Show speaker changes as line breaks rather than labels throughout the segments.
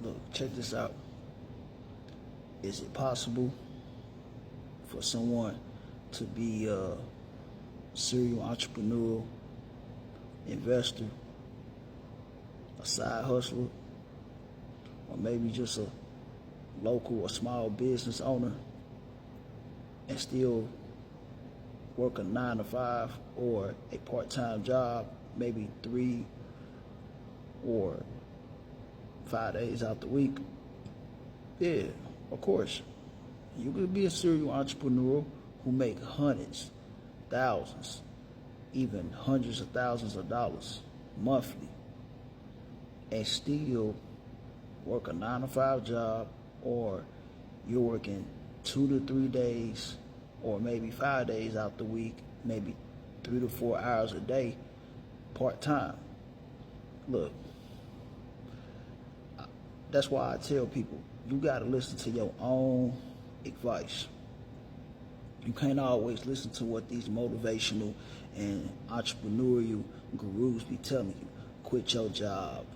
Look, check this out. Is it possible for someone to be a serial entrepreneur, investor, a side hustler, or maybe just a local or small business owner and still work a 9 to 5 or a part-time job, maybe 3 or 5 days out the week? Yeah, of course. You could be a serial entrepreneur who make hundreds, thousands, even hundreds of thousands of dollars monthly and still work a 9 to 5 job, or you're working 2 to 3 days or maybe 5 days out the week, maybe 3 to 4 hours a day, part-time. Look, that's why I tell people, you gotta listen to your own advice. You can't always listen to what these motivational and entrepreneurial gurus be telling you. Quit your job,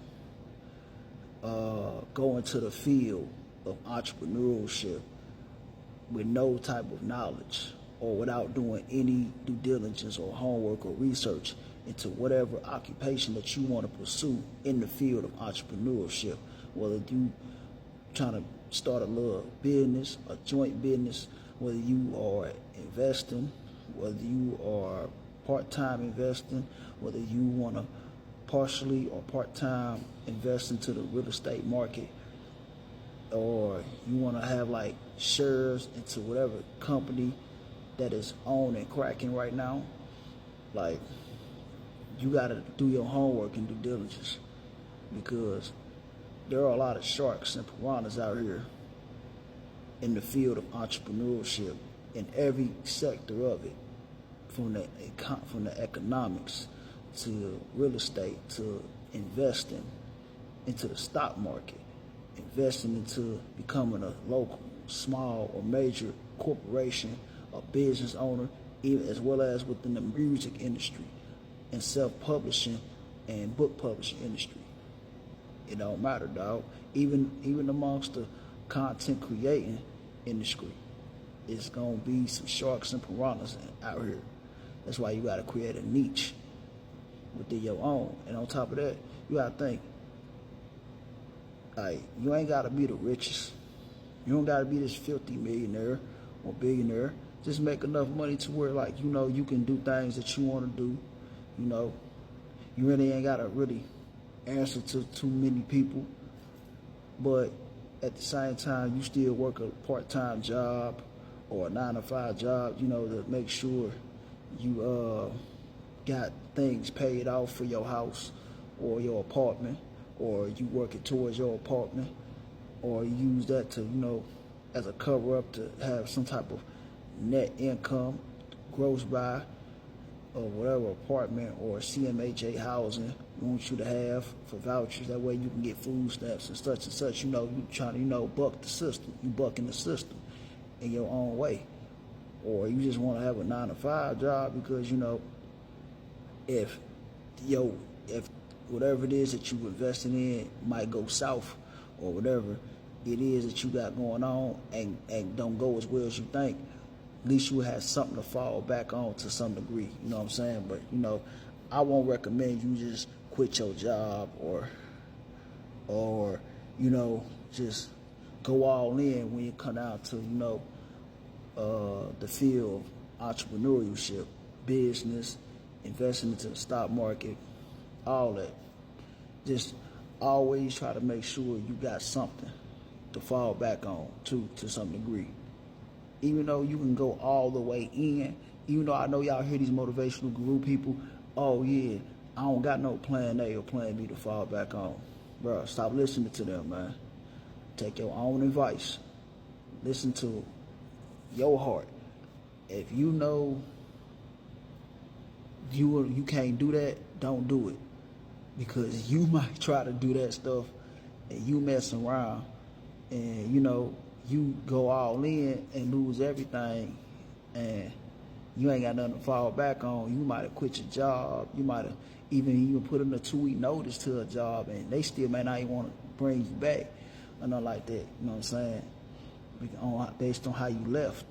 go into the field of entrepreneurship with no type of knowledge or without doing any due diligence or homework or research into whatever occupation that you want to pursue in the field of entrepreneurship. Whether you trying to start a little business, a joint business, whether you are investing, whether you are part-time investing, whether you want to partially or part-time invest into the real estate market, or you want to have like shares into whatever company that is on and cracking right now. Like, you got to do your homework and due diligence, because there are a lot of sharks and piranhas out here in the field of entrepreneurship in every sector of it, from the economics to real estate to investing into the stock market, investing into becoming a local, small, or major corporation, a business owner, even as well as within the music industry and self-publishing and book publishing industry. It don't matter, dog. Even amongst the content creating industry, it's gonna be some sharks and piranhas out here. That's why you gotta create a niche within your own. And on top of that, you gotta think, like, you ain't gotta be the richest. You don't gotta be this filthy millionaire or billionaire. Just make enough money to where, like, you can do things that you want to do. You really ain't gotta really answer to too many people, but at the same time, you still work a part-time job or a 9 to 5 job, to make sure you got things paid off for your house or your apartment, or you working towards your apartment, or you use that to, as a cover-up to have some type of net income, gross buy, or whatever apartment or CMHA housing wants you to have for vouchers. That way you can get food stamps and such. You trying to, buck the system. You bucking the system in your own way. Or you just want to have a 9 to 5 job because, if whatever it is that you investing in might go south, or whatever it is that you got going on and don't go as well as you think, at least you have something to fall back on to some degree. You know what I'm saying? But, I won't recommend you just quit your job or just go all in when you come down to, the field of entrepreneurship, business, investing into the stock market, all that. Just always try to make sure you got something to fall back on to some degree. Even though you can go all the way in, even though I know y'all hear these motivational guru people, oh yeah, I don't got no plan A or plan B to fall back on. Bro, stop listening to them, man. Take your own advice. Listen to your heart. If you know you can't do that, don't do it. Because you might try to do that stuff and you mess around and, you go all in and lose everything, and you ain't got nothing to fall back on. You might have quit your job. You might have even put in a 2-week notice to a job, and they still may not even want to bring you back. or nothing like that. You know what I'm saying? Based on how you left.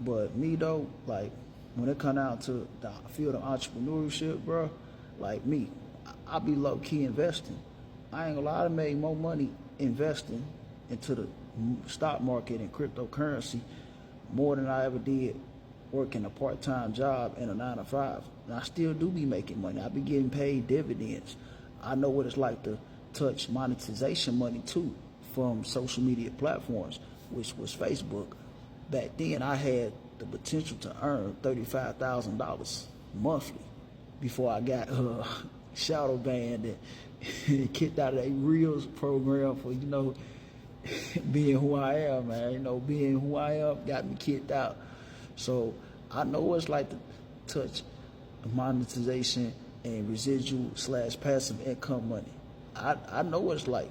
But me though, like when it come down to the field of entrepreneurship, bro, like me, I be low key investing. I ain't gonna lie, I made more money investing into the stock market and cryptocurrency more than I ever did working a part-time job in a 9 to 5. And I still do be making money. I be getting paid dividends. I know what it's like to touch monetization money too from social media platforms, which was Facebook. Back then, I had the potential to earn $35,000 monthly before I got shadow banned and kicked out of a Reels program for, being who I am, man. Being who I am got me kicked out. So I know what it's like to touch monetization and residual / passive income money. I know what it's like.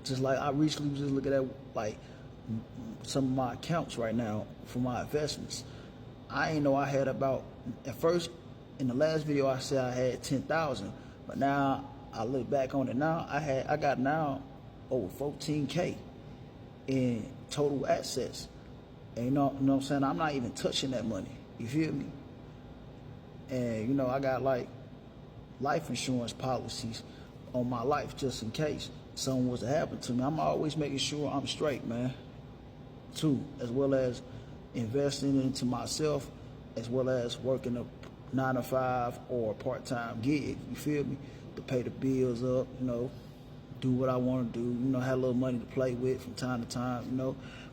Just like I recently was just looking at like some of my accounts right now for my investments. I ain't know I had about, at first in the last video I said I had 10,000, but now I look back on it now, I got now over 14K in total assets. And you know what I'm saying? I'm not even touching that money. You feel me? And I got like life insurance policies on my life just in case something was to happen to me. I'm always making sure I'm straight, man. Too, as well as investing into myself, as well as working a 9 to 5 or a part-time gig. You feel me? To pay the bills up, do what I want to do, have a little money to play with from time to time,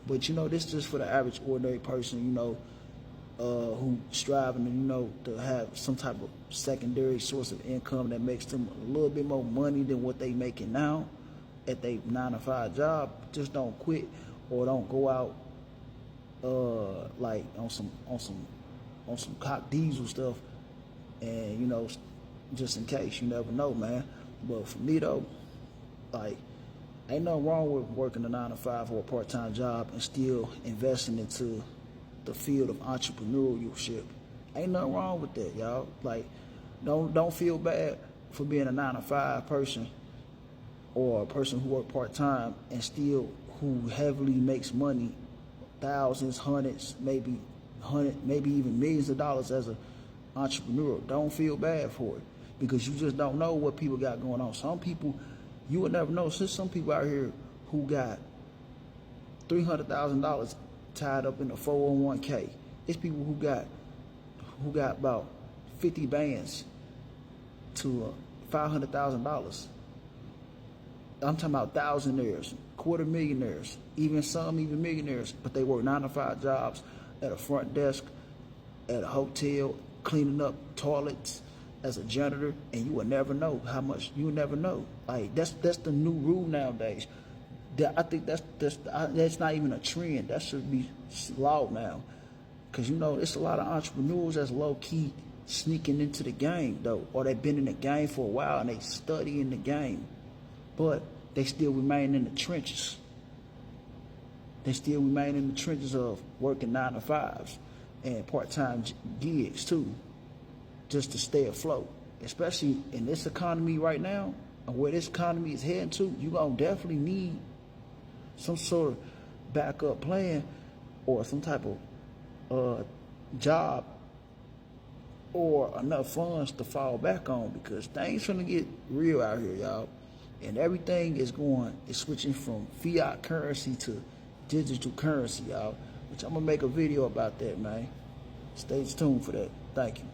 But, this is just for the average, ordinary person, who striving to have some type of secondary source of income that makes them a little bit more money than what they making now at their 9 to 5 job. Just don't quit or don't go out like on some cock diesel stuff, and just in case, you never know, man. But for me though, like, ain't nothing wrong with working a 9 to 5 or a part-time job and still investing into the field of entrepreneurship. Ain't nothing wrong with that, y'all. Like, don't feel bad for being a 9 to 5 person or a person who work part-time and still who heavily makes money, thousands, hundreds, maybe even millions of dollars as an entrepreneur. Don't feel bad for it, because you just don't know what people got going on. Some people, you will never know. There's some people out here who got $300,000 tied up in a 401k. It's people who got about 50 bands to $500,000. I'm talking about thousandaires, $250,000, even millionaires, but they work 9 to 5 jobs at a front desk, at a hotel, cleaning up toilets as a janitor, and you will never know how much. You will never know. Like, that's the new rule nowadays. I think that's not even a trend. That should be law now, because it's a lot of entrepreneurs that's low key sneaking into the game though, or they've been in the game for a while and they studying the game, but they still remain in the trenches. They still remain in the trenches of working 9 to 5s and part-time gigs too, just to stay afloat. Especially in this economy right now, and where this economy is heading to, you're going to definitely need some sort of backup plan or some type of job or enough funds to fall back on, because things finna get real out here, y'all. And everything is switching from fiat currency to digital currency, y'all. Which I'm gonna make a video about that, man. Stay tuned for that. Thank you.